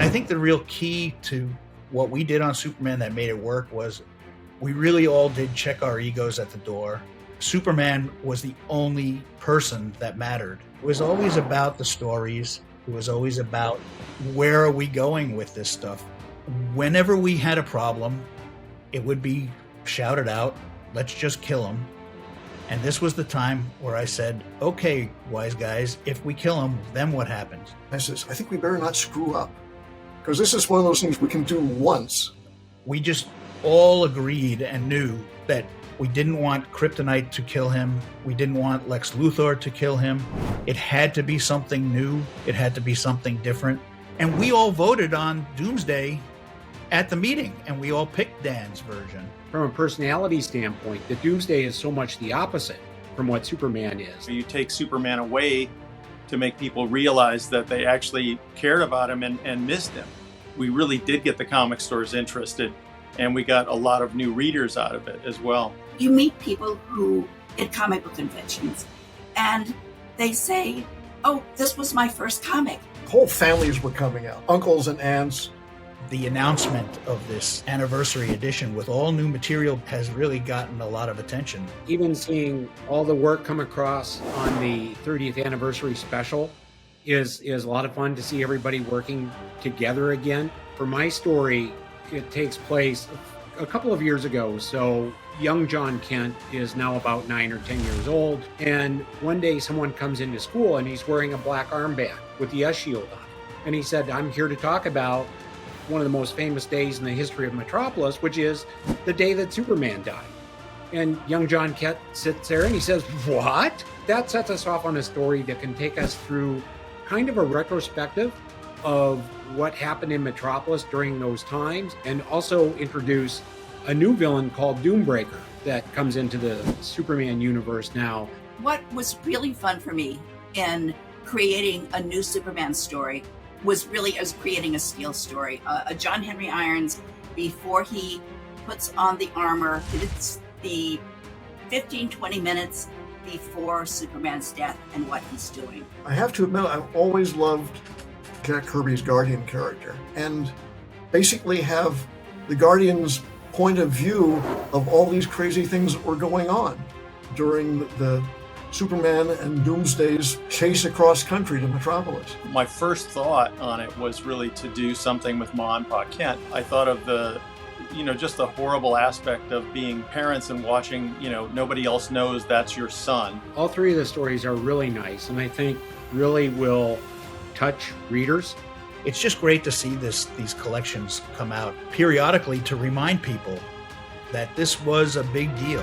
I think the real key to what we did on Superman that made it work was we really all did check our egos at the door. Superman was the only person that mattered. It was always about the stories. It was always about where are we going with this stuff. Whenever we had a problem, it would be shouted out, let's just kill him. And this was the time where I said, okay, wise guys, if we kill him, then what happens? I says, I think we better not screw up, because this is one of those things we can do once. We just all agreed and knew that we didn't want Kryptonite to kill him. We didn't want Lex Luthor to kill him. It had to be something new. It had to be something different. And we all voted on Doomsday at the meeting, and we all picked Dan's version. From a personality standpoint, the Doomsday is so much the opposite from what Superman is. You take Superman away to make people realize that they actually cared about him and missed him. We really did get the comic stores interested, and we got a lot of new readers out of it as well. You meet people who at comic book conventions, and they say, oh, this was my first comic. Whole families were coming out, uncles and aunts. The announcement of this anniversary edition with all new material has really gotten a lot of attention. Even seeing all the work come across on the 30th anniversary special is a lot of fun to see everybody working together again. For my story, it takes place a couple of years ago. So young John Kent is now about 9 or 10 years old. And one day someone comes into school and he's wearing a black armband with the S-shield on it. And he said, I'm here to talk about one of the most famous days in the history of Metropolis, which is the day that Superman died. And young John Kent sits there and he says, what? That sets us off on a story that can take us through kind of a retrospective of what happened in Metropolis during those times, and also introduce a new villain called Doombreaker that comes into the Superman universe now. What was really fun for me in creating a new Superman story was really as creating a Steel story. A John Henry Irons, before he puts on the armor, it's the 15-20 minutes before Superman's death and what he's doing. I have to admit, I've always loved Jack Kirby's Guardian character, and basically have the Guardian's point of view of all these crazy things that were going on during the Superman and Doomsday's chase across country to Metropolis. My first thought on it was really to do something with Ma and Pa Kent. I thought of just the horrible aspect of being parents and watching, nobody else knows that's your son. All three of the stories are really nice, and I think really will touch readers. It's just great to see these collections come out periodically to remind people that this was a big deal.